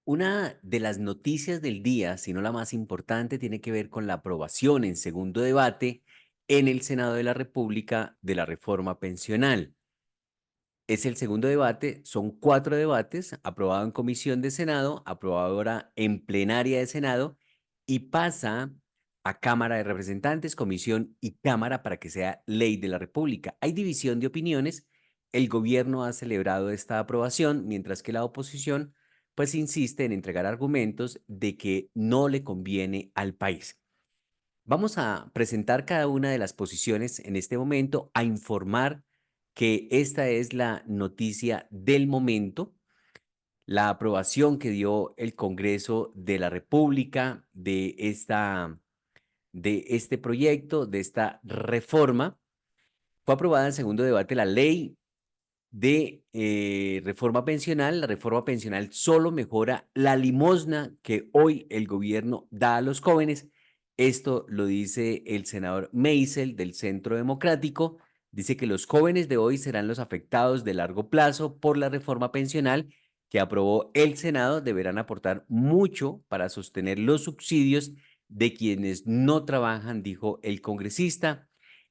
Una de las noticias del día, si no la más importante, tiene que ver con la aprobación en segundo debate en el Senado de la República de la reforma pensional. Es el segundo debate, son 4 debates, aprobado en comisión de Senado, aprobado ahora en plenaria de Senado y pasa a Cámara de Representantes, Comisión y Cámara para que sea ley de la República. Hay división de opiniones, el gobierno ha celebrado esta aprobación, mientras que la oposición pues insiste en entregar argumentos de que no le conviene al país. Vamos a presentar cada una de las posiciones en este momento, a informar que esta es la noticia del momento, la aprobación que dio el Congreso de la República de este proyecto, de esta reforma. Fue aprobada en segundo debate la ley de reforma pensional. La reforma pensional solo mejora la limosna que hoy el gobierno da a los jóvenes. Esto lo dice el senador Meisel del Centro Democrático. Dice que los jóvenes de hoy serán los afectados de largo plazo por la reforma pensional que aprobó el Senado. Deberán aportar mucho para sostener los subsidios de quienes no trabajan, dijo el congresista.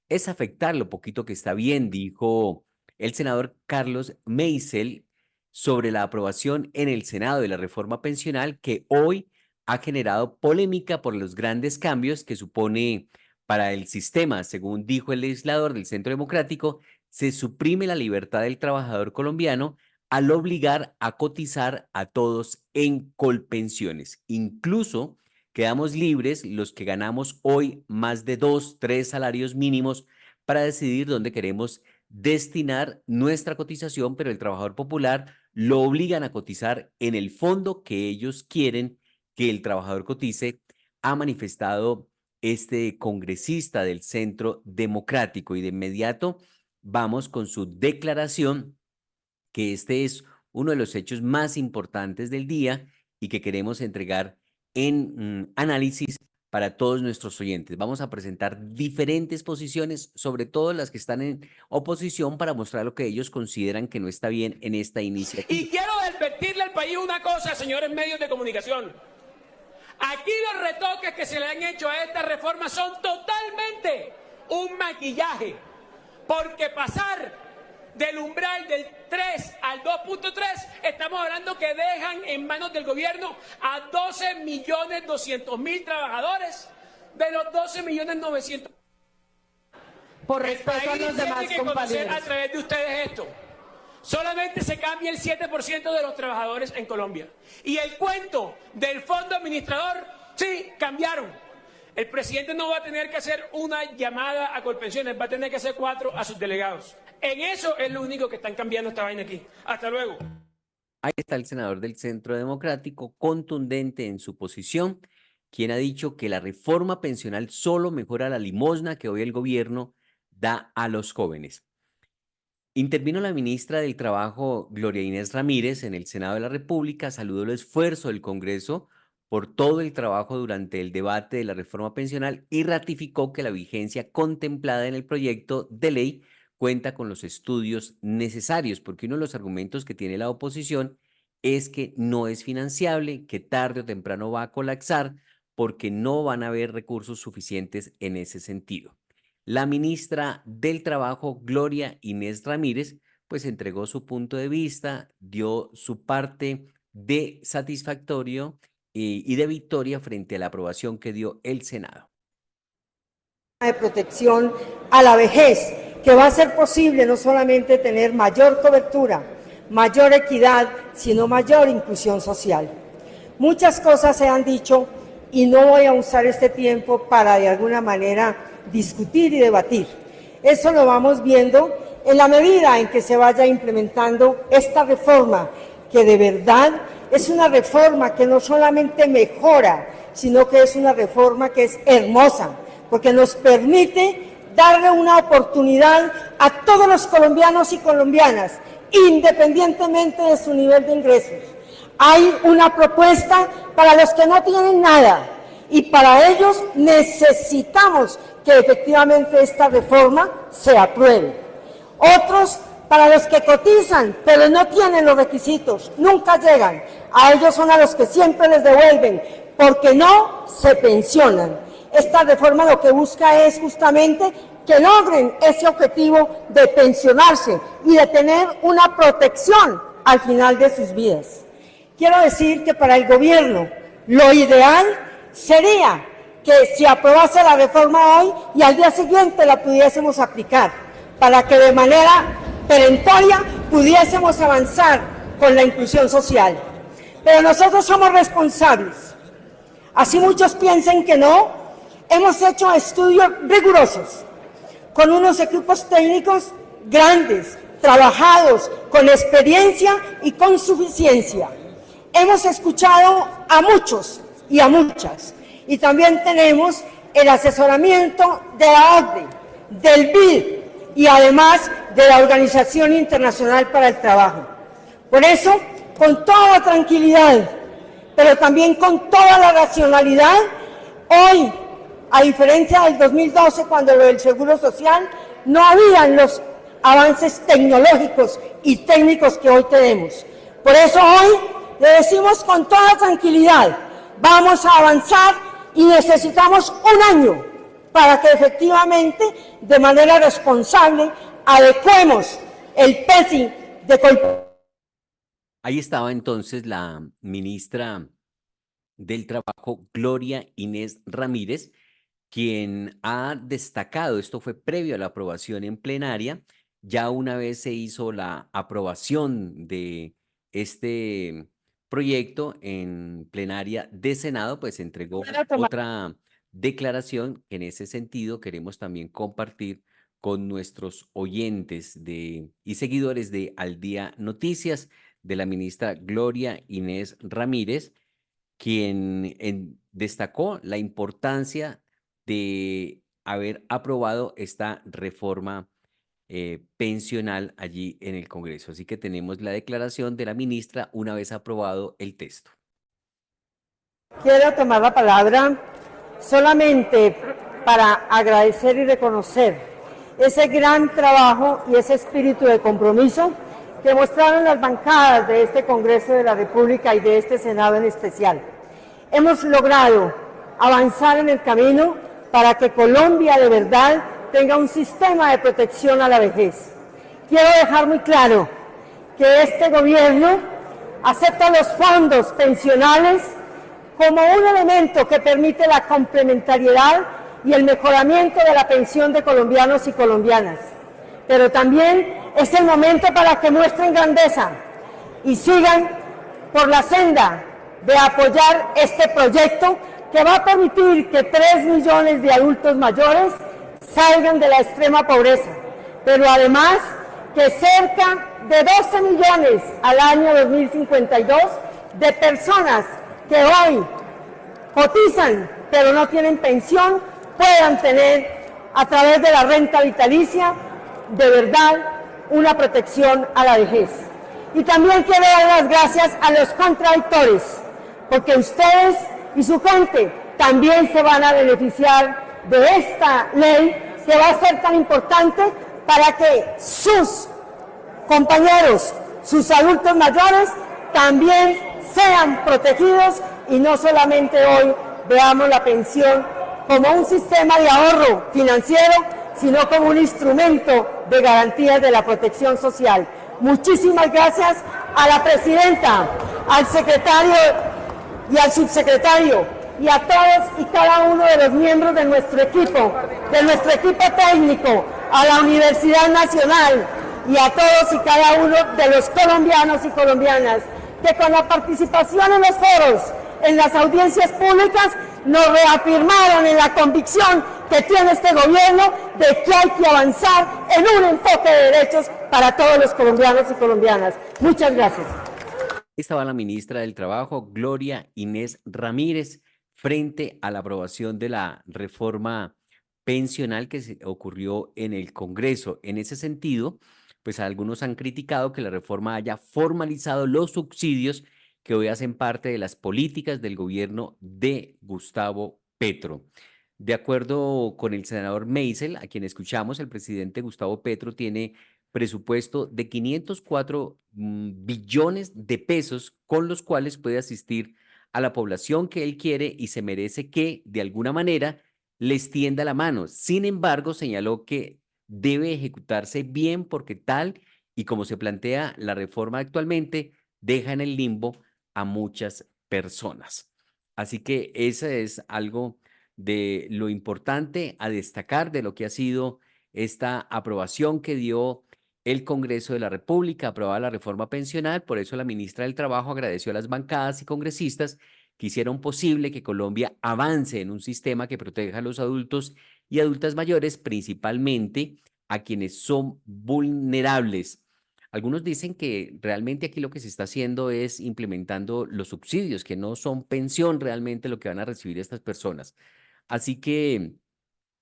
Es afectar lo poquito que está bien, dijo el senador Carlos Meisel sobre la aprobación en el Senado de la reforma pensional que hoy ha generado polémica por los grandes cambios que supone para el sistema. Según dijo el legislador del Centro Democrático, se suprime la libertad del trabajador colombiano al obligar a cotizar a todos en colpensiones. Incluso quedamos libres los que ganamos hoy más de 2, 3 salarios mínimos para decidir dónde queremos destinar nuestra cotización, pero el trabajador popular lo obligan a cotizar en el fondo que ellos quieren que el trabajador cotice, ha manifestado este congresista del Centro Democrático. Y de inmediato vamos con su declaración, que este es uno de los hechos más importantes del día y que queremos entregar en análisis para todos nuestros oyentes. Vamos a presentar diferentes posiciones, sobre todo las que están en oposición, para mostrar lo que ellos consideran que no está bien en esta iniciativa. Y quiero advertirle al país una cosa, señores medios de comunicación. Aquí los retoques que se le han hecho a esta reforma son totalmente un maquillaje, porque pasar del umbral del 3 al 2.3, estamos hablando que dejan en manos del gobierno a 12.200.000 trabajadores de los 12.900.000. Por respeto a los demás compañeros. A través de ustedes esto. Solamente se cambia el 7% de los trabajadores en Colombia. Y el cuento del fondo administrador, sí, cambiaron. El presidente no va a tener que hacer una llamada a Colpensiones, va a tener que hacer 4 a sus delegados. En eso es lo único que están cambiando esta vaina aquí. Hasta luego. Ahí está el senador del Centro Democrático, contundente en su posición, quien ha dicho que la reforma pensional solo mejora la limosna que hoy el gobierno da a los jóvenes. Intervino la ministra del Trabajo, Gloria Inés Ramírez, en el Senado de la República, saludó el esfuerzo del Congreso por todo el trabajo durante el debate de la reforma pensional y ratificó que la vigencia contemplada en el proyecto de ley cuenta con los estudios necesarios, porque uno de los argumentos que tiene la oposición es que no es financiable, que tarde o temprano va a colapsar, porque no van a haber recursos suficientes en ese sentido. La ministra del Trabajo, Gloria Inés Ramírez, pues entregó su punto de vista, dio su parte de satisfactorio y de victoria frente a la aprobación que dio el Senado. De protección a la vejez, que va a ser posible no solamente tener mayor cobertura, mayor equidad, sino mayor inclusión social. Muchas cosas se han dicho y no voy a usar este tiempo para de alguna manera discutir y debatir. Eso lo vamos viendo en la medida en que se vaya implementando esta reforma, que de verdad es una reforma que no solamente mejora, sino que es una reforma que es hermosa, porque nos permite darle una oportunidad a todos los colombianos y colombianas, independientemente de su nivel de ingresos. Hay una propuesta para los que no tienen nada, y para ellos necesitamos que efectivamente esta reforma se apruebe. Otros Para los que cotizan, pero no tienen los requisitos, nunca llegan. A ellos son a los que siempre les devuelven, porque no se pensionan. Esta reforma lo que busca es justamente que logren ese objetivo de pensionarse y de tener una protección al final de sus vidas. Quiero decir que para el gobierno lo ideal sería que se aprobase la reforma hoy y al día siguiente la pudiésemos aplicar, para que de manera perentoria pudiésemos avanzar con la inclusión social. Pero nosotros somos responsables. Así muchos piensen que no, hemos hecho estudios rigurosos, con unos equipos técnicos grandes, trabajados, con experiencia y con suficiencia. Hemos escuchado a muchos y a muchas, y también tenemos el asesoramiento de la OCDE, del BID y además de la Organización Internacional para el Trabajo. Por eso, con toda la tranquilidad, pero también con toda la racionalidad, hoy, a diferencia del 2012, cuando lo del Seguro Social, no habían los avances tecnológicos y técnicos que hoy tenemos. Por eso hoy le decimos con toda tranquilidad, vamos a avanzar y necesitamos un año para que efectivamente, de manera responsable, adecuemos el PESI de... Ahí estaba entonces la ministra del Trabajo, Gloria Inés Ramírez, quien ha destacado, esto fue previo a la aprobación en plenaria, ya una vez se hizo la aprobación de este proyecto en plenaria de Senado, pues entregó otra declaración que en ese sentido queremos también compartir con nuestros oyentes y seguidores de Al Día Noticias, de la ministra Gloria Inés Ramírez, quien destacó la importancia de haber aprobado esta reforma pensional allí en el Congreso. Así que tenemos la declaración de la ministra una vez aprobado el texto. Quiero tomar la palabra solamente para agradecer y reconocer ese gran trabajo y ese espíritu de compromiso que mostraron las bancadas de este Congreso de la República y de este Senado en especial. Hemos logrado avanzar en el camino para que Colombia de verdad tenga un sistema de protección a la vejez. Quiero dejar muy claro que este gobierno acepta los fondos pensionales como un elemento que permite la complementariedad y el mejoramiento de la pensión de colombianos y colombianas. Pero también es el momento para que muestren grandeza y sigan por la senda de apoyar este proyecto que va a permitir que 3 millones de adultos mayores salgan de la extrema pobreza, pero además que cerca de 12 millones al año 2052 de personas que hoy cotizan pero no tienen pensión puedan tener a través de la renta vitalicia de verdad una protección a la vejez. Y también quiero dar las gracias a los contradictores, porque ustedes y su gente también se van a beneficiar de esta ley que va a ser tan importante para que sus compañeros, sus adultos mayores, también sean protegidos y no solamente hoy veamos la pensión como un sistema de ahorro financiero, sino como un instrumento de garantías de la protección social. Muchísimas gracias a la presidenta, al secretario y al subsecretario, y a todos y cada uno de los miembros de nuestro equipo técnico, a la Universidad Nacional y a todos y cada uno de los colombianos y colombianas, que con la participación en los foros, en las audiencias públicas, nos reafirmaron en la convicción que tiene este gobierno de que hay que avanzar en un enfoque de derechos para todos los colombianos y colombianas. Muchas gracias. Estaba la ministra del Trabajo, Gloria Inés Ramírez, frente a la aprobación de la reforma pensional que se ocurrió en el Congreso. En ese sentido, pues algunos han criticado que la reforma haya formalizado los subsidios que hoy hacen parte de las políticas del gobierno de Gustavo Petro. De acuerdo con el senador Meisel, a quien escuchamos, el presidente Gustavo Petro tiene presupuesto de 504 billones de pesos con los cuales puede asistir a la población que él quiere y se merece que, de alguna manera, les tienda la mano. Sin embargo, señaló que debe ejecutarse bien porque tal y como se plantea la reforma actualmente, deja en el limbo a muchas personas. Así que eso es algo de lo importante a destacar de lo que ha sido esta aprobación que dio el Congreso de la República, aprobada la reforma pensional. Por eso la ministra del Trabajo agradeció a las bancadas y congresistas que hicieron posible que Colombia avance en un sistema que proteja a los adultos y adultas mayores, principalmente a quienes son vulnerables. Algunos dicen que realmente aquí lo que se está haciendo es implementando los subsidios, que no son pensión realmente lo que van a recibir estas personas. Así que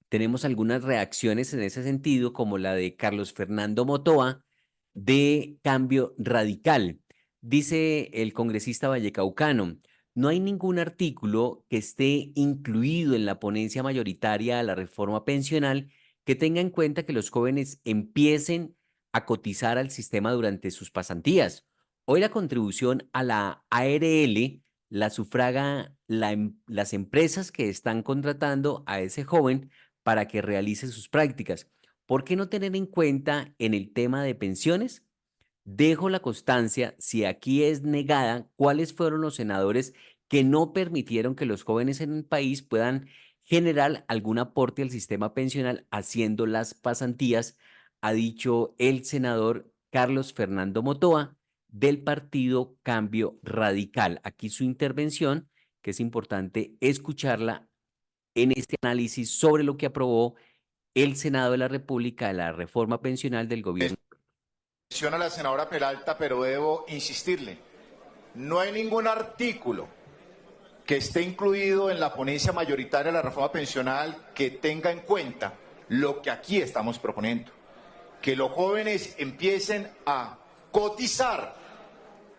tenemos algunas reacciones en ese sentido, como la de Carlos Fernando Motoa de Cambio Radical. Dice el congresista vallecaucano, no hay ningún artículo que esté incluido en la ponencia mayoritaria a la reforma pensional que tenga en cuenta que los jóvenes empiecen a cotizar al sistema durante sus pasantías. Hoy la contribución a la ARL la sufraga las empresas que están contratando a ese joven para que realice sus prácticas. ¿Por qué no tener en cuenta en el tema de pensiones? Dejo la constancia, si aquí es negada, cuáles fueron los senadores que no permitieron que los jóvenes en el país puedan generar algún aporte al sistema pensional haciendo las pasantías, ha dicho el senador Carlos Fernando Motoa del partido Cambio Radical. Aquí su intervención, que es importante escucharla en este análisis sobre lo que aprobó el Senado de la República de la reforma pensional del gobierno. Menciona la senadora Peralta, pero debo insistirle, no hay ningún artículo que esté incluido en la ponencia mayoritaria de la reforma pensional que tenga en cuenta lo que aquí estamos proponiendo, que los jóvenes empiecen a cotizar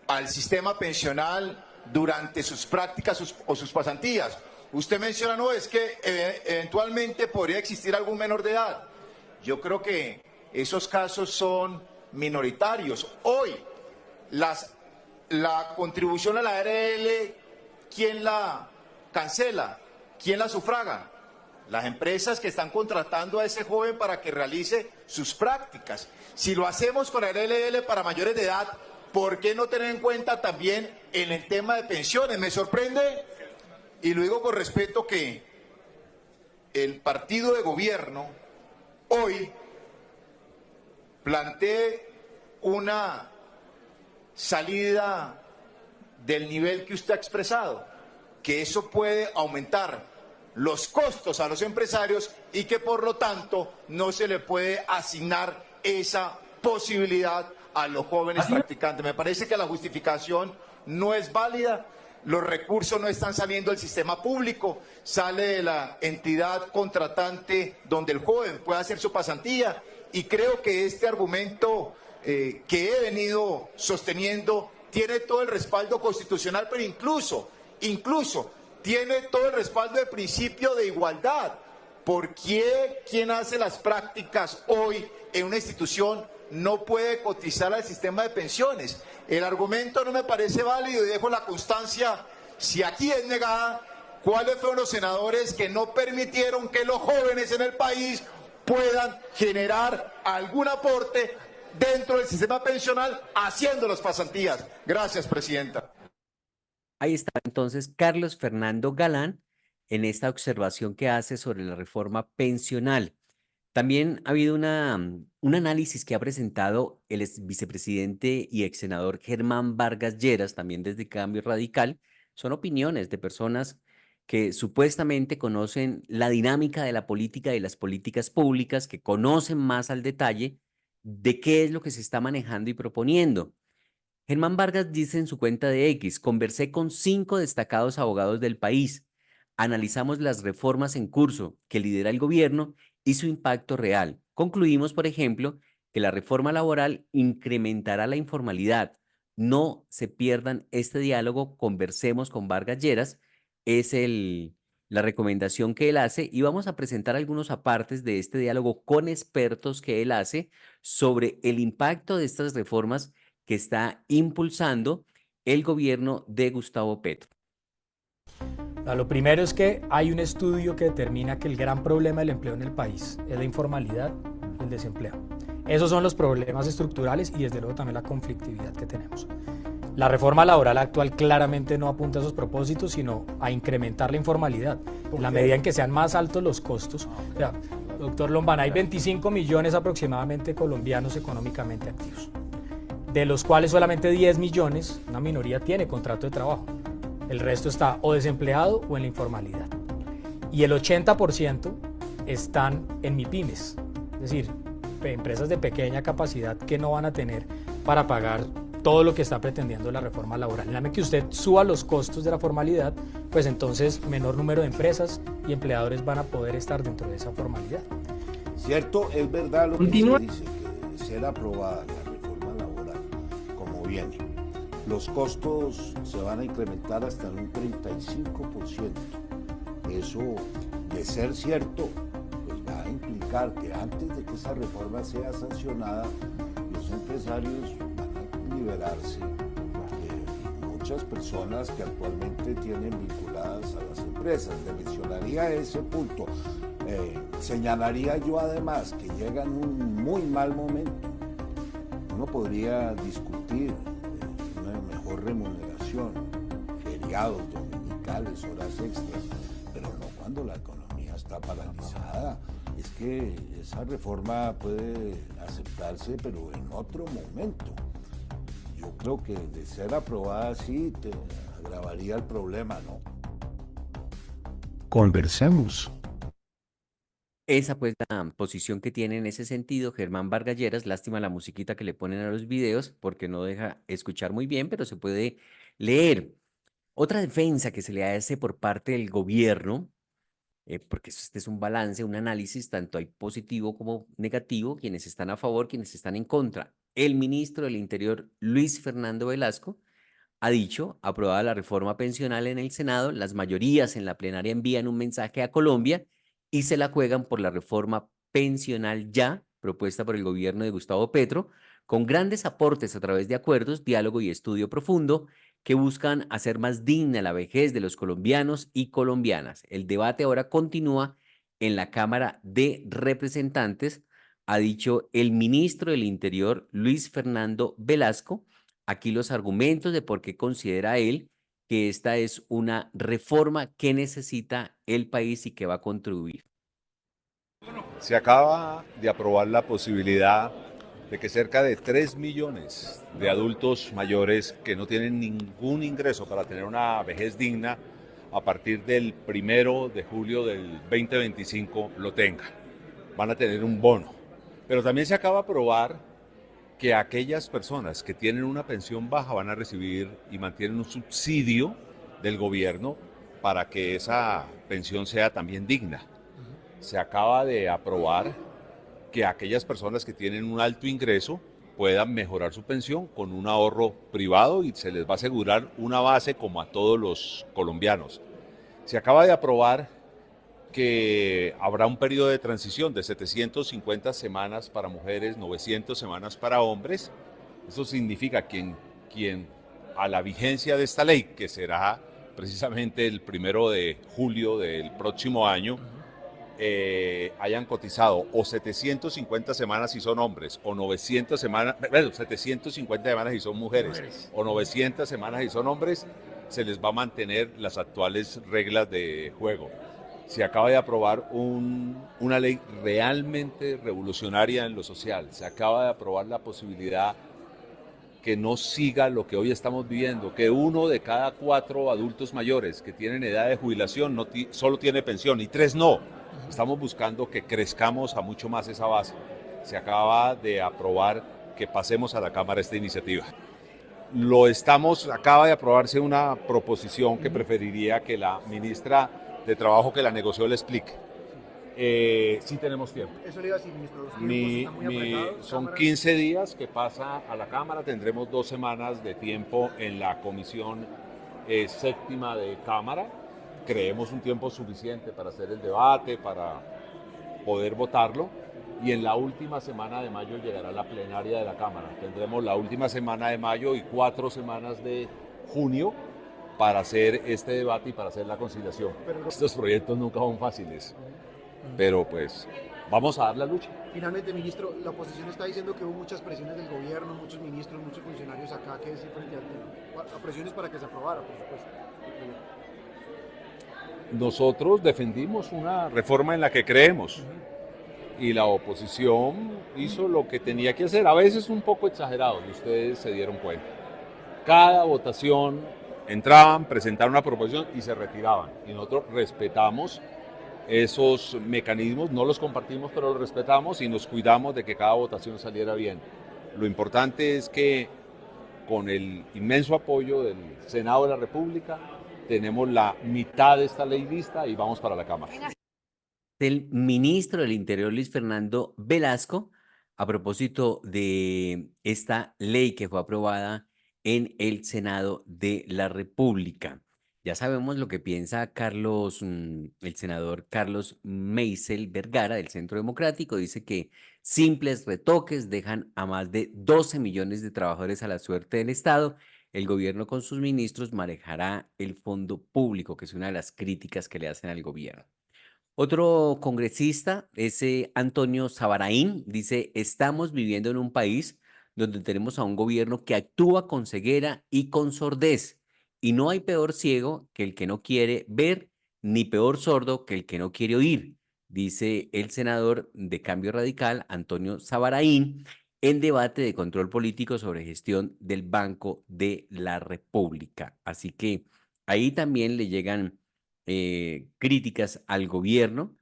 al sistema pensional durante sus prácticas o sus pasantías. Usted menciona, no, es que eventualmente podría existir algún menor de edad. Yo creo que esos casos son minoritarios. Hoy, la contribución a la ARL, ¿quién la cancela? ¿Quién la sufraga? Las empresas que están contratando a ese joven para que realice sus prácticas. Si lo hacemos con la ARL para mayores de edad, ¿por qué no tener en cuenta también en el tema de pensiones? Me sorprende, y lo digo con respeto, que el partido de gobierno hoy plantee una salida del nivel que usted ha expresado, que eso puede aumentar los costos a los empresarios y que por lo tanto no se le puede asignar esa posibilidad a los jóvenes practicantes. Me parece que la justificación no es válida. Los recursos no están saliendo del sistema público, sale de la entidad contratante donde el joven puede hacer su pasantía, y creo que este argumento que he venido sosteniendo tiene todo el respaldo constitucional, pero incluso tiene todo el respaldo del principio de igualdad. ¿Por qué quien hace las prácticas hoy en una institución no puede cotizar al sistema de pensiones? El argumento no me parece válido y dejo la constancia, si aquí es negada, cuáles fueron los senadores que no permitieron que los jóvenes en el país puedan generar algún aporte dentro del sistema pensional haciendo las pasantías. Gracias, presidenta. Ahí está entonces Carlos Fernando Galán en esta observación que hace sobre la reforma pensional. También ha habido un análisis que ha presentado el vicepresidente y ex senador Germán Vargas Lleras, también desde Cambio Radical. Son opiniones de personas que supuestamente conocen la dinámica de la política y las políticas públicas, que conocen más al detalle de qué es lo que se está manejando y proponiendo. Germán Vargas dice en su cuenta de X, conversé con 5 destacados abogados del país. Analizamos las reformas en curso que lidera el gobierno y su impacto real. Concluimos, por ejemplo, que la reforma laboral incrementará la informalidad. No se pierdan este diálogo, conversemos con Vargas Lleras, es la recomendación que él hace y vamos a presentar algunos apartes de este diálogo con expertos que él hace sobre el impacto de estas reformas que está impulsando el gobierno de Gustavo Petro. Lo primero es que hay un estudio que determina que el gran problema del empleo en el país es la informalidad y el desempleo. Esos son los problemas estructurales y desde luego también la conflictividad que tenemos. La reforma laboral actual claramente no apunta a esos propósitos, sino a incrementar la informalidad, en la medida en que sean más altos los costos. O sea, doctor Lombana, hay 25 millones aproximadamente de colombianos económicamente activos, de los cuales solamente 10 millones, una minoría, tiene contrato de trabajo. El resto está o desempleado o en la informalidad. Y el 80% están en MIPYMES, es decir, empresas de pequeña capacidad que no van a tener para pagar todo lo que está pretendiendo la reforma laboral. En la medida que usted suba los costos de la formalidad, pues entonces menor número de empresas y empleadores van a poder estar dentro de esa formalidad. Cierto, es verdad lo que se dice, que de ser aprobada la reforma laboral como viene, los costos se van a incrementar hasta en un 35%. Eso, de ser cierto, pues va a implicar que antes de que esa reforma sea sancionada, los empresarios van a liberarse de muchas personas que actualmente tienen vinculadas a las empresas. Le mencionaría ese punto. Señalaría yo además que llega en un muy mal momento. Uno podría discutir una mejor remuneración, feriados dominicales, horas extras, pero no cuando la economía está paralizada. Es que esa reforma puede aceptarse, pero en otro momento. Yo creo que de ser aprobada así te agravaría el problema, ¿no? Conversemos. Esa pues la posición que tiene en ese sentido Germán Vargas Lleras. Lástima la musiquita que le ponen a los videos porque no deja escuchar muy bien, pero se puede leer. Otra defensa que se le hace por parte del gobierno, porque este es un balance, un análisis, tanto hay positivo como negativo, quienes están a favor, quienes están en contra. El ministro del Interior, Luis Fernando Velasco, ha dicho, aprobada la reforma pensional en el Senado, las mayorías en la plenaria envían un mensaje a Colombia y se la juegan por la reforma pensional ya propuesta por el gobierno de Gustavo Petro, con grandes aportes a través de acuerdos, diálogo y estudio profundo que buscan hacer más digna la vejez de los colombianos y colombianas. El debate ahora continúa en la Cámara de Representantes, ha dicho el ministro del Interior, Luis Fernando Velasco. Aquí los argumentos de por qué considera él que esta es una reforma que necesita el país y que va a contribuir. Se acaba de aprobar la posibilidad de que cerca de 3 millones de adultos mayores que no tienen ningún ingreso para tener una vejez digna, a partir del 1 de julio del 2025 lo tengan. Van a tener un bono. Pero también se acaba de aprobar que aquellas personas que tienen una pensión baja van a recibir y mantienen un subsidio del gobierno para que esa pensión sea también digna. Se acaba de aprobar que aquellas personas que tienen un alto ingreso puedan mejorar su pensión con un ahorro privado y se les va a asegurar una base como a todos los colombianos. Se acaba de aprobar que habrá un periodo de transición de 750 semanas para mujeres, 900 semanas para hombres. Eso significa que quien a la vigencia de esta ley, que será precisamente el 1 de julio del próximo año, hayan cotizado o 750 semanas si son hombres, o 900 semanas, 750 semanas si son mujeres, o 900 semanas si son hombres, se les va a mantener las actuales reglas de juego. Se acaba de aprobar una ley realmente revolucionaria en lo social. Se acaba de aprobar la posibilidad que no siga lo que hoy estamos viviendo, que 1 de cada 4 adultos mayores que tienen edad de jubilación solo tiene pensión y 3 no. Estamos buscando que crezcamos a mucho más esa base. Se acaba de aprobar que pasemos a la Cámara esta iniciativa. Acaba de aprobarse una proposición que preferiría que la ministra de Trabajo que la negoció le explique. Sí tenemos tiempo. Eso le iba a decir, ministro, los tiempos están muy apretados. Son 15 días que pasa a la Cámara, tendremos 2 semanas de tiempo en la Comisión Séptima de Cámara creemos un tiempo suficiente para hacer el debate, para poder votarlo, y en la última semana de mayo llegará la plenaria de la Cámara. Tendremos la última semana de mayo y 4 semanas de junio para hacer este debate y para hacer la conciliación. Estos proyectos nunca son fáciles, pero pues vamos a dar la lucha. Finalmente, ministro, la oposición está diciendo que hubo muchas presiones del gobierno, muchos ministros, muchos funcionarios acá que decir frente al tema. Presiones para que se aprobara, por supuesto. Nosotros defendimos una reforma en la que creemos y la oposición hizo lo que tenía que hacer, a veces un poco exagerado, y ustedes se dieron cuenta. Cada votación entraban, presentaron una proposición y se retiraban, y nosotros respetamos esos mecanismos, no los compartimos, pero los respetamos y nos cuidamos de que cada votación saliera bien. Lo importante es que con el inmenso apoyo del Senado de la República tenemos la mitad de esta ley lista y vamos para la Cámara. El ministro del Interior, Luis Fernando Velasco, a propósito de esta ley que fue aprobada en el Senado de la República. Ya sabemos lo que piensa el senador Carlos Meisel Vergara del Centro Democrático. Dice que simples retoques dejan a más de 12 millones de trabajadores a la suerte del Estado. El gobierno con sus ministros manejará el fondo público, que es una de las críticas que le hacen al gobierno. Otro congresista, Antonio Sabaraín, dice: estamos viviendo en un país donde tenemos a un gobierno que actúa con ceguera y con sordez, y no hay peor ciego que el que no quiere ver, ni peor sordo que el que no quiere oír, dice el senador de Cambio Radical, Antonio Sabaraín, en debate de control político sobre gestión del Banco de la República. Así que ahí también le llegan críticas al gobierno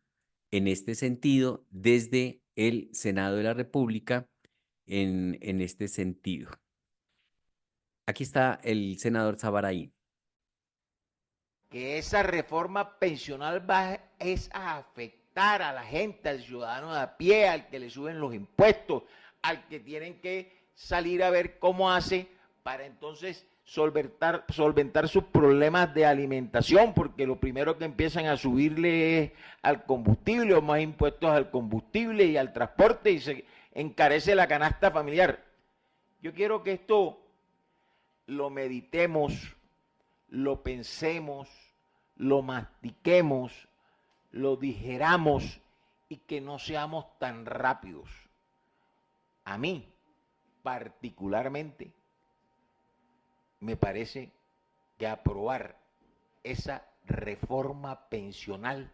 en este sentido desde el Senado de la República en este sentido. Aquí está el senador Sabaraín. Que esa reforma pensional va a afectar a la gente, al ciudadano de a pie, al que le suben los impuestos, al que tienen que salir a ver cómo hace para entonces solventar sus problemas de alimentación, porque lo primero que empiezan a subirle es al combustible, o más impuestos al combustible y al transporte, y se encarece la canasta familiar. Yo quiero que esto lo meditemos, lo pensemos, lo mastiquemos, lo digeramos y que no seamos tan rápidos. A mí, particularmente, me parece que aprobar esa reforma pensional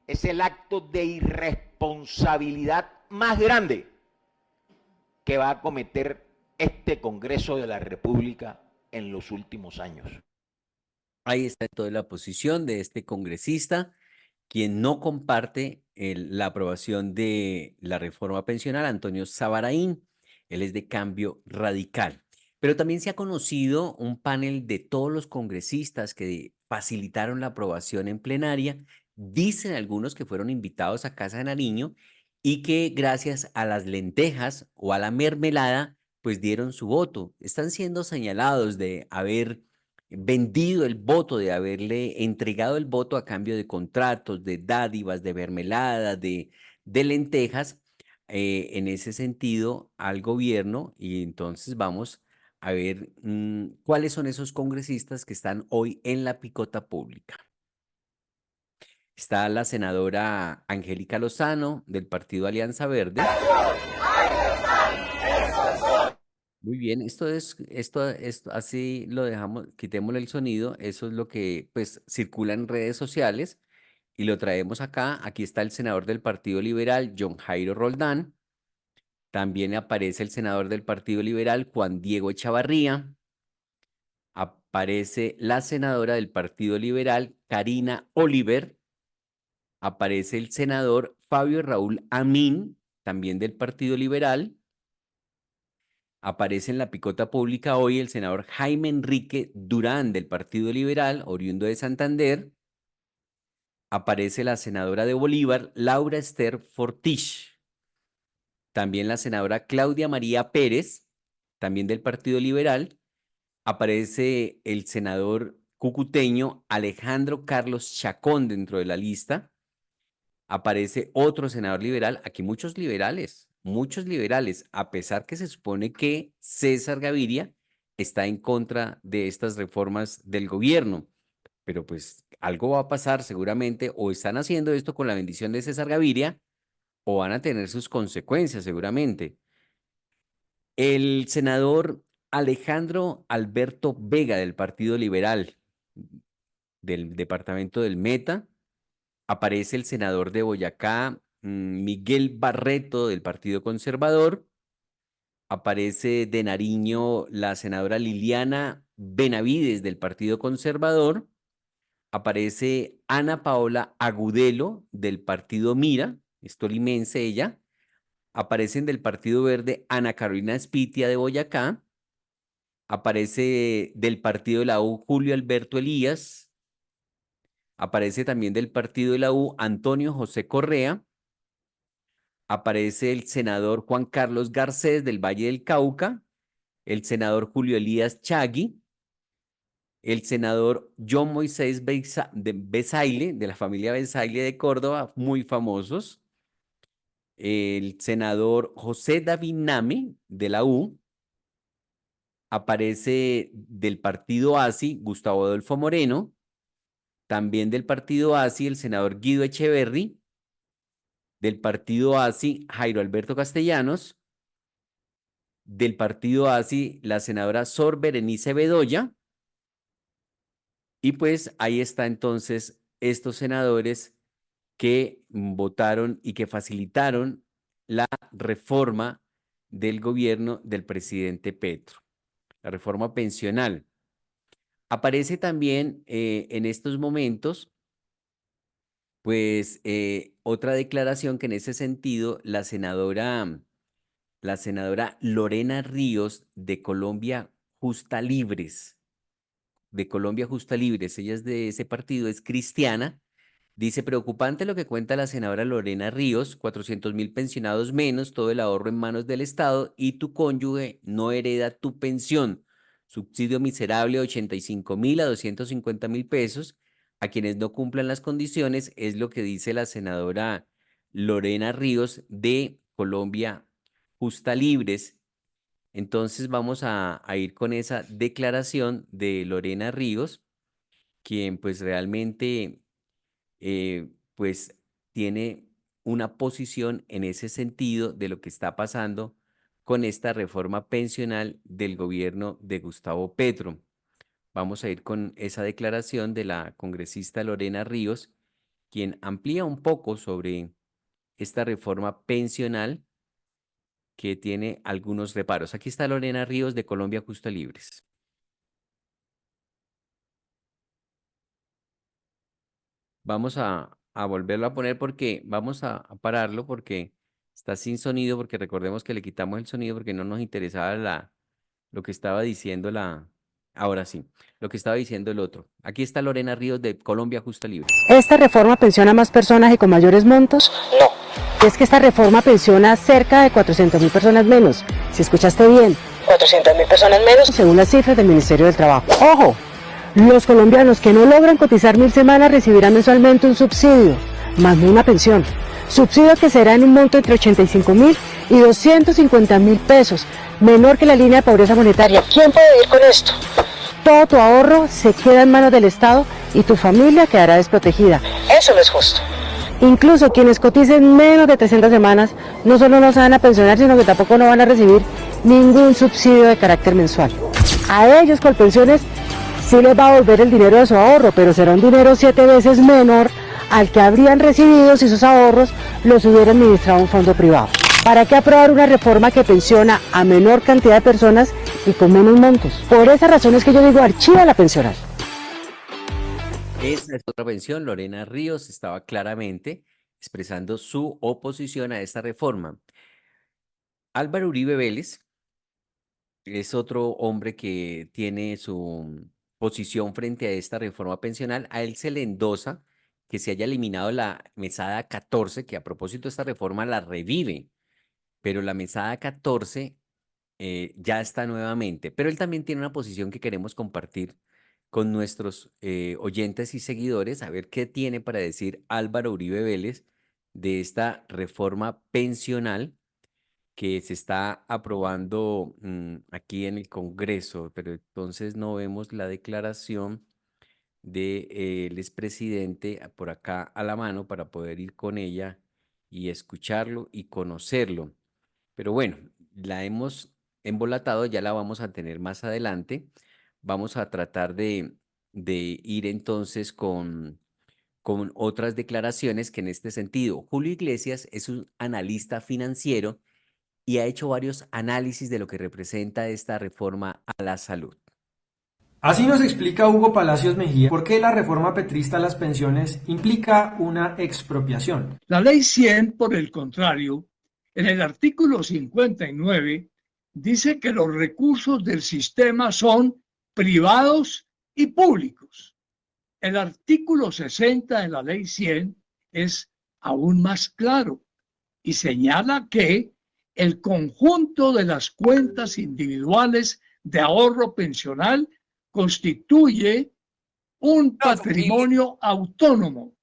es el acto de irresponsabilidad más grande que va a cometer este Congreso de la República en los últimos años. Ahí está toda la posición de este congresista, quien no comparte la aprobación de la reforma pensional, Antonio Sabaraín. Él es de Cambio Radical. Pero también se ha conocido un panel de todos los congresistas que facilitaron la aprobación en plenaria. Dicen algunos que fueron invitados a Casa de Nariño y que gracias a las lentejas o a la mermelada, pues dieron su voto. Están siendo señalados de haber vendido el voto, de haberle entregado el voto a cambio de contratos, de dádivas, de mermelada, de lentejas, en ese sentido al gobierno. Y entonces vamos a ver cuáles son esos congresistas que están hoy en la picota pública. Está la senadora Angélica Lozano del Partido Alianza Verde. Muy bien, esto así lo dejamos, quitémosle el sonido, eso es lo que pues circula en redes sociales y lo traemos acá. Aquí está el senador del Partido Liberal, John Jairo Roldán. También aparece el senador del Partido Liberal, Juan Diego Echavarría. Aparece la senadora del Partido Liberal, Karina Oliver. Aparece el senador Fabio Raúl Amín, también del Partido Liberal. Aparece en la picota pública hoy el senador Jaime Enrique Durán del Partido Liberal, oriundo de Santander. Aparece la senadora de Bolívar, Laura Esther Fortich. También la senadora Claudia María Pérez, también del Partido Liberal. Aparece el senador cucuteño Alejandro Carlos Chacón dentro de la lista. Aparece otro senador liberal, aquí muchos liberales, a pesar que se supone que César Gaviria está en contra de estas reformas del gobierno. Pero pues algo va a pasar seguramente, o están haciendo esto con la bendición de César Gaviria, o van a tener sus consecuencias seguramente. El senador Alejandro Alberto Vega del Partido Liberal del departamento del Meta. Aparece el senador de Boyacá, Miguel Barreto del Partido Conservador. Aparece de Nariño la senadora Liliana Benavides del Partido Conservador. Aparece Ana Paola Agudelo del Partido Mira, es tolimense ella. Aparecen del Partido Verde Ana Carolina Espitia de Boyacá. Aparece del Partido de la U Julio Alberto Elías. Aparece también del Partido de la U Antonio José Correa. Aparece el senador Juan Carlos Garcés del Valle del Cauca. El senador Julio Elías Chagui. El senador John Moisés Besaile, de la familia Besaile de Córdoba, muy famosos. El senador José David Name, de la U. Aparece del partido ASI, Gustavo Adolfo Moreno. También del partido ASI, el senador Guido Echeverry. Del partido ASI, Jairo Alberto Castellanos. Del partido ASI, la senadora Sor Berenice Bedoya. Y pues ahí está entonces estos senadores que votaron y que facilitaron la reforma del gobierno del presidente Petro, la reforma pensional. Aparece también en estos momentos, pues, otra declaración que en ese sentido la senadora Lorena Ríos de Colombia Justa Libres, ella es de ese partido, es cristiana. Dice, preocupante lo que cuenta la senadora Lorena Ríos, 400.000 pensionados menos, todo el ahorro en manos del Estado y tu cónyuge no hereda tu pensión. Subsidio miserable de 85.000 a 250.000 pesos a quienes no cumplan las condiciones, es lo que dice la senadora Lorena Ríos de Colombia Justa Libres. Entonces vamos a ir con esa declaración de Lorena Ríos, quien pues realmente pues tiene una posición en ese sentido de lo que está pasando con esta reforma pensional del gobierno de Gustavo Petro. Vamos a ir con esa declaración de la congresista Lorena Ríos, quien amplía un poco sobre esta reforma pensional que tiene algunos reparos. Aquí está Lorena Ríos de Colombia Justa Libres. Vamos a volverlo a poner porque vamos a pararlo porque está sin sonido, porque recordemos que le quitamos el sonido porque no nos interesaba lo que estaba diciendo ahora sí, lo que estaba diciendo el otro. Aquí está Lorena Ríos de Colombia Justa Libre. ¿Esta reforma pensiona a más personas y con mayores montos? No. Es que esta reforma pensiona cerca de 400.000 personas menos. Si escuchaste bien, 400.000 personas menos según las cifras del Ministerio del Trabajo. ¡Ojo! Los colombianos que no logran cotizar 1.000 semanas recibirán mensualmente un subsidio, más no una pensión. Subsidio que será en un monto entre 85.000 y 250.000 pesos, menor que la línea de pobreza monetaria. ¿Quién puede vivir con esto? Todo tu ahorro se queda en manos del Estado y tu familia quedará desprotegida. Eso no es justo. Incluso quienes coticen menos de 300 semanas no solo no se van a pensionar, sino que tampoco no van a recibir ningún subsidio de carácter mensual. A ellos con pensiones sí les va a volver el dinero de su ahorro, pero será un dinero 7 veces menor al que habrían recibido si sus ahorros los hubiera administrado un fondo privado. ¿Para qué aprobar una reforma que pensiona a menor cantidad de personas y con menos montos? Por esa razón es que yo digo archiva la pensional. Esa es otra pensión. Lorena Ríos estaba claramente expresando su oposición a esta reforma. Álvaro Uribe Vélez es otro hombre que tiene su posición frente a esta reforma pensional. A él se le endosa que se haya eliminado la mesada 14, que a propósito de esta reforma la revive, pero la mesada 14 ya está nuevamente. Pero él también tiene una posición que queremos compartir con nuestros oyentes y seguidores a ver qué tiene para decir Álvaro Uribe Vélez de esta reforma pensional que se está aprobando aquí en el Congreso, pero entonces no vemos la declaración del expresidente por acá a la mano para poder ir con ella y escucharlo y conocerlo. Pero bueno, la hemos embolatado, ya la vamos a tener más adelante. Vamos a tratar de ir entonces con otras declaraciones que en este sentido. Julio Iglesias es un analista financiero y ha hecho varios análisis de lo que representa esta reforma a la salud. Así nos explica Hugo Palacios Mejía por qué la reforma petrista a las pensiones implica una expropiación. La ley 100, por el contrario, en el artículo 59, dice que los recursos del sistema son privados y públicos. El artículo 60 de la ley 100 es aún más claro y señala que el conjunto de las cuentas individuales de ahorro pensional constituye un patrimonio autónomo,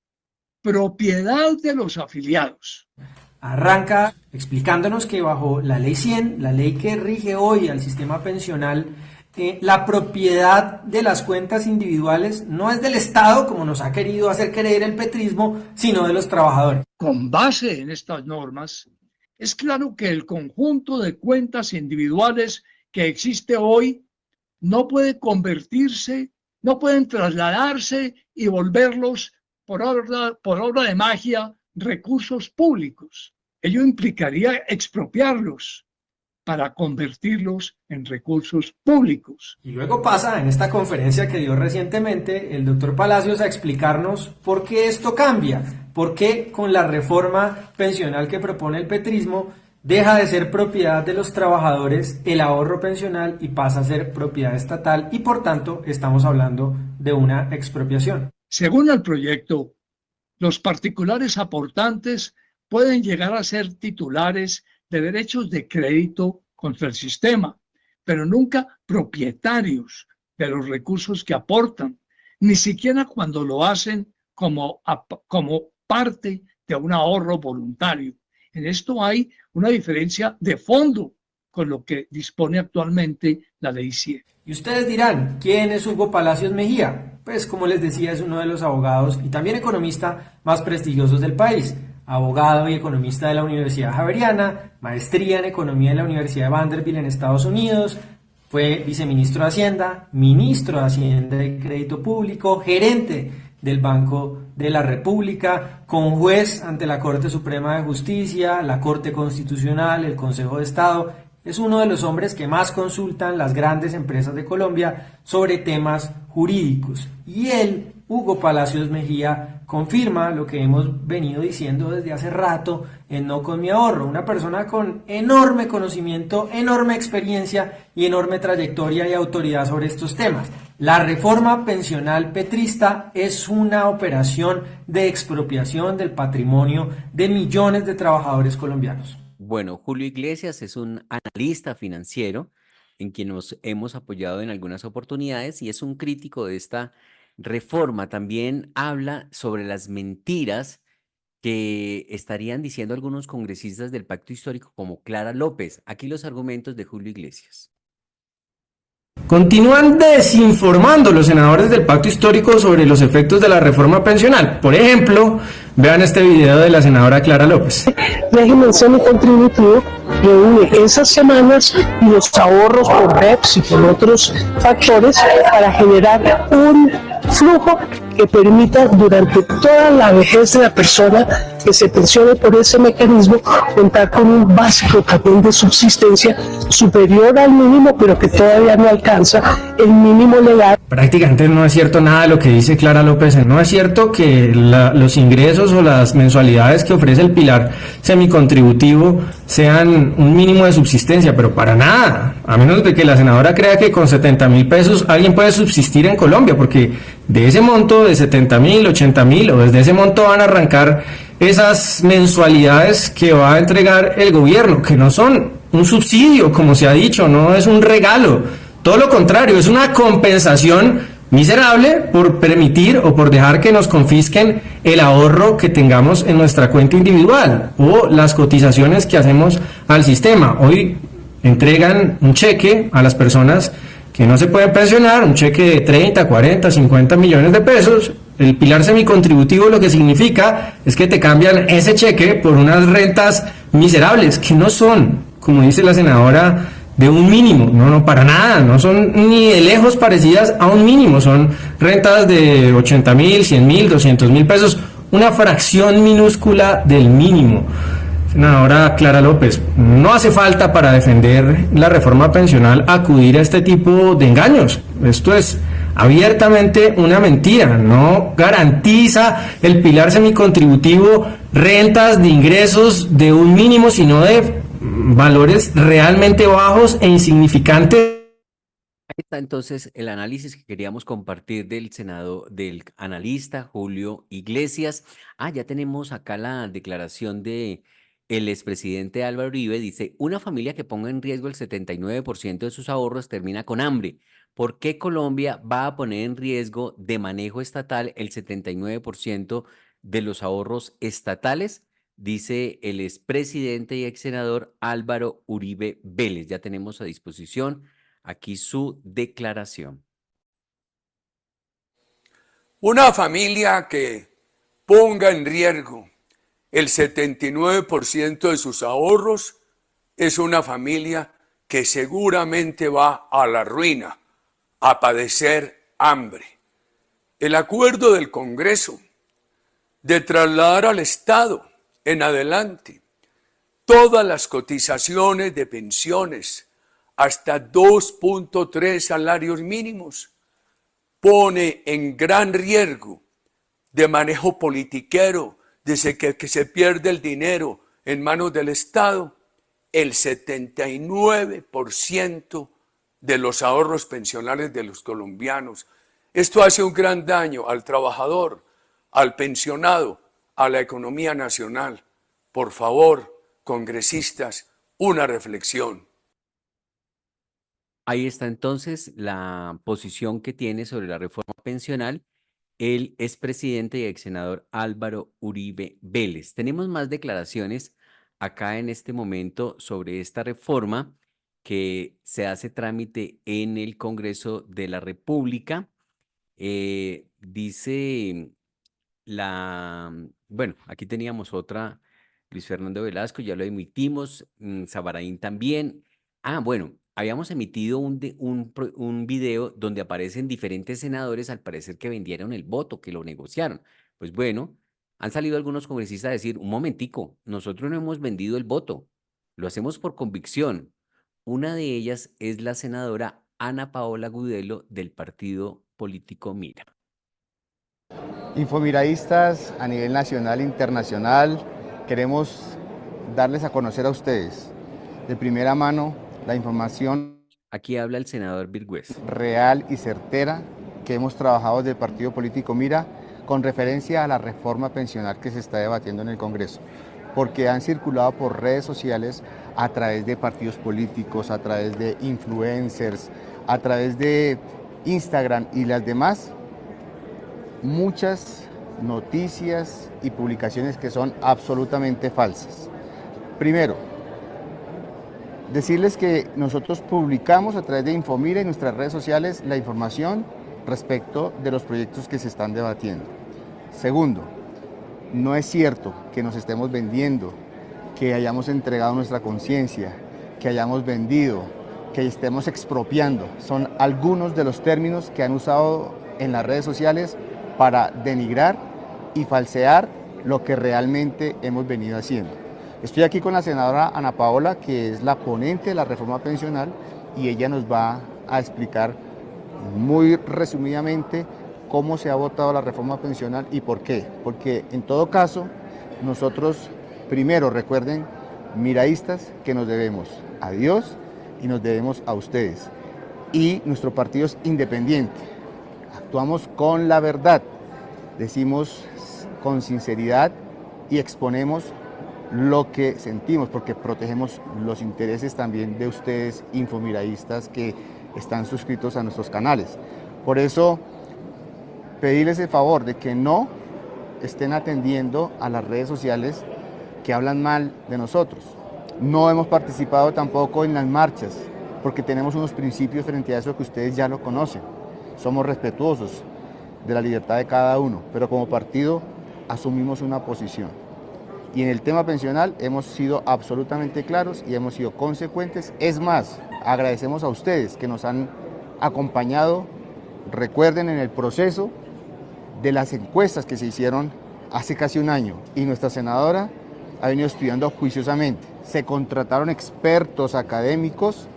propiedad de los afiliados. Arranca explicándonos que bajo la ley 100, la ley que rige hoy al sistema pensional, la propiedad de las cuentas individuales no es del Estado, como nos ha querido hacer creer el petrismo, sino de los trabajadores. Con base en estas normas, es claro que el conjunto de cuentas individuales que existe hoy no puede convertirse, no pueden trasladarse y volverlos por obra de magia recursos públicos. Ello implicaría expropiarlos para convertirlos en recursos públicos. Y luego pasa en esta conferencia que dio recientemente el doctor Palacios a explicarnos por qué esto cambia, por qué con la reforma pensional que propone el petrismo deja de ser propiedad de los trabajadores el ahorro pensional y pasa a ser propiedad estatal y por tanto estamos hablando de una expropiación. Según el proyecto, los particulares aportantes pueden llegar a ser titulares de derechos de crédito contra el sistema, pero nunca propietarios de los recursos que aportan, ni siquiera cuando lo hacen como parte de un ahorro voluntario. En esto hay una diferencia de fondo con lo que dispone actualmente la Ley 100. Y ustedes dirán, ¿quién es Hugo Palacios Mejía? Pues como les decía, es uno de los abogados y también economista más prestigiosos del país. Abogado y economista de la Universidad Javeriana, maestría en economía en la Universidad de Vanderbilt en Estados Unidos, fue viceministro de Hacienda, ministro de Hacienda y Crédito Público, gerente del Banco de la República, conjuez ante la Corte Suprema de Justicia, la Corte Constitucional, el Consejo de Estado. Es uno de los hombres que más consultan las grandes empresas de Colombia sobre temas jurídicos. Y él, Hugo Palacios Mejía, confirma lo que hemos venido diciendo desde hace rato en No Con Mi Ahorro, una persona con enorme conocimiento, enorme experiencia y enorme trayectoria y autoridad sobre estos temas. La reforma pensional petrista es una operación de expropiación del patrimonio de millones de trabajadores colombianos. Bueno, Julio Iglesias es un analista financiero en quien nos hemos apoyado en algunas oportunidades y es un crítico de esta reforma. También habla sobre las mentiras que estarían diciendo algunos congresistas del Pacto Histórico como Clara López. Aquí los argumentos de Julio Iglesias. Continúan desinformando los senadores del Pacto Histórico sobre los efectos de la reforma pensional. Por ejemplo, vean este video de la senadora Clara López. Régimen semicontributivo reúne esas semanas y los ahorros por BEPS y por otros factores para generar un flujo que permita durante toda la vejez de la persona que se pensione por ese mecanismo contar con un básico también de subsistencia superior al mínimo, pero que todavía no alcanza el mínimo legal. Prácticamente no es cierto nada de lo que dice Clara López. No es cierto que los ingresos o las mensualidades que ofrece el pilar semicontributivo sean un mínimo de subsistencia, pero para nada. A menos de que la senadora crea que con 70.000 pesos alguien puede subsistir en Colombia, porque de ese monto de 70.000, 80.000 o desde ese monto van a arrancar esas mensualidades que va a entregar el gobierno, que no son un subsidio, como se ha dicho, no es un regalo. Todo lo contrario, es una compensación miserable por permitir o por dejar que nos confisquen el ahorro que tengamos en nuestra cuenta individual o las cotizaciones que hacemos al sistema. Hoy entregan un cheque a las personas que no se pueden pensionar, un cheque de 30, 40, 50 millones de pesos. El pilar semicontributivo lo que significa es que te cambian ese cheque por unas rentas miserables, que no son, como dice la senadora, de un mínimo, no, para nada, no son ni de lejos parecidas a un mínimo, son rentas de 80.000, 100.000, 200.000 pesos, una fracción minúscula del mínimo. Senadora Clara López, no hace falta para defender la reforma pensional acudir a este tipo de engaños. Esto es abiertamente una mentira, no garantiza el pilar semicontributivo rentas de ingresos de un mínimo, sino de valores realmente bajos e insignificantes. Ahí está entonces el análisis que queríamos compartir del del analista Julio Iglesias. Ya tenemos acá la declaración de el expresidente Álvaro Uribe. Dice, una familia que ponga en riesgo el 79% de sus ahorros termina con hambre. ¿Por qué Colombia va a poner en riesgo de manejo estatal el 79% de los ahorros estatales? Dice el expresidente y ex senador Álvaro Uribe Vélez. Ya tenemos a disposición aquí su declaración. Una familia que ponga en riesgo el 79% de sus ahorros es una familia que seguramente va a la ruina, a padecer hambre. El acuerdo del Congreso de trasladar al Estado en adelante todas las cotizaciones de pensiones hasta 2.3 salarios mínimos pone en gran riesgo de manejo politiquero, desde que se pierde el dinero en manos del Estado, el 79% de los ahorros pensionales de los colombianos. Esto hace un gran daño al trabajador, al pensionado, a la economía nacional. Por favor, congresistas, una reflexión. Ahí está entonces la posición que tiene sobre la reforma pensional el expresidente y ex senador Álvaro Uribe Vélez. Tenemos más declaraciones acá en este momento sobre esta reforma que se hace trámite en el Congreso de la República. Dice bueno, aquí teníamos otra, Luis Fernando Velasco, ya lo emitimos, Sabaraín también. Bueno, habíamos emitido un video donde aparecen diferentes senadores, al parecer que vendieron el voto, que lo negociaron. Pues bueno, han salido algunos congresistas a decir, un momentico, nosotros no hemos vendido el voto, lo hacemos por convicción. Una de ellas es la senadora Ana Paola Gudelo del partido político Mira. Infomiraístas a nivel nacional e internacional, queremos darles a conocer a ustedes de primera mano la información. Aquí habla el senador Virgüez. Real y certera que hemos trabajado desde el partido político Mira con referencia a la reforma pensional que se está debatiendo en el Congreso, porque han circulado por redes sociales a través de partidos políticos, a través de influencers, a través de Instagram y las demás, muchas noticias y publicaciones que son absolutamente falsas. Primero, decirles que nosotros publicamos a través de Infomira y nuestras redes sociales la información respecto de los proyectos que se están debatiendo. Segundo, no es cierto que nos estemos vendiendo, que hayamos entregado nuestra conciencia, que hayamos vendido, que estemos expropiando. Son algunos de los términos que han usado en las redes sociales para denigrar y falsear lo que realmente hemos venido haciendo. Estoy aquí con la senadora Ana Paola, que es la ponente de la reforma pensional, y ella nos va a explicar muy resumidamente cómo se ha votado la reforma pensional y por qué. Porque en todo caso, nosotros primero, recuerden, miraístas, que nos debemos a Dios y nos debemos a ustedes. Y nuestro partido es independiente. Actuamos con la verdad, decimos con sinceridad y exponemos lo que sentimos, porque protegemos los intereses también de ustedes, infomiraístas, que están suscritos a nuestros canales. Por eso pedirles el favor de que no estén atendiendo a las redes sociales que hablan mal de nosotros. No hemos participado tampoco en las marchas, porque tenemos unos principios frente a eso que ustedes ya lo conocen. Somos respetuosos de la libertad de cada uno, pero como partido asumimos una posición. Y en el tema pensional hemos sido absolutamente claros y hemos sido consecuentes. Es más, agradecemos a ustedes que nos han acompañado. Recuerden en el proceso de las encuestas que se hicieron hace casi un año y nuestra senadora ha venido estudiando juiciosamente. Se contrataron expertos académicos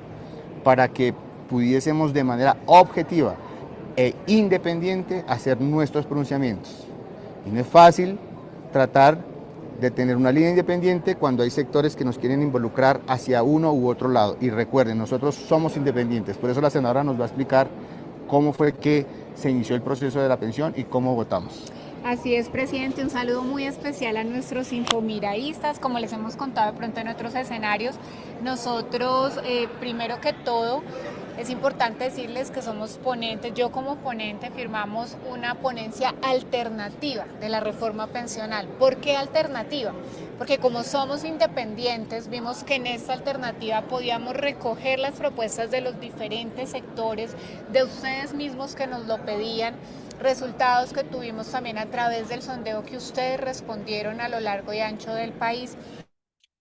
para que pudiésemos de manera objetiva e independiente hacer nuestros pronunciamientos. Y no es fácil tratar de tener una línea independiente cuando hay sectores que nos quieren involucrar hacia uno u otro lado. Y recuerden, nosotros somos independientes, por eso la senadora nos va a explicar cómo fue que se inició el proceso de la pensión y cómo votamos. Así es, presidente, un saludo muy especial a nuestros infomiraístas, como les hemos contado de pronto en otros escenarios. Nosotros, primero que todo, es importante decirles que somos ponentes, yo como ponente firmamos una ponencia alternativa de la reforma pensional. ¿Por qué alternativa? Porque como somos independientes, vimos que en esta alternativa podíamos recoger las propuestas de los diferentes sectores, de ustedes mismos que nos lo pedían, resultados que tuvimos también a través del sondeo que ustedes respondieron a lo largo y ancho del país.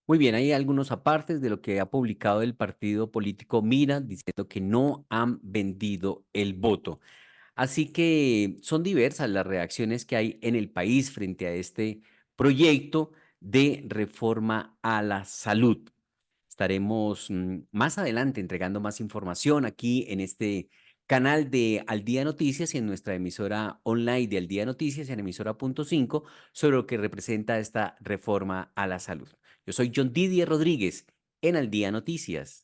Muy bien, hay algunos apartes de lo que ha publicado el partido político Mira, diciendo que no han vendido el voto. Así que son diversas las reacciones que hay en el país frente a este proyecto de reforma a la salud. Estaremos más adelante entregando más información aquí en este canal de Al Día Noticias y en nuestra emisora online de Al Día Noticias en emisora.5 sobre lo que representa esta reforma a la salud. Yo soy John Didier Rodríguez en Al Día Noticias.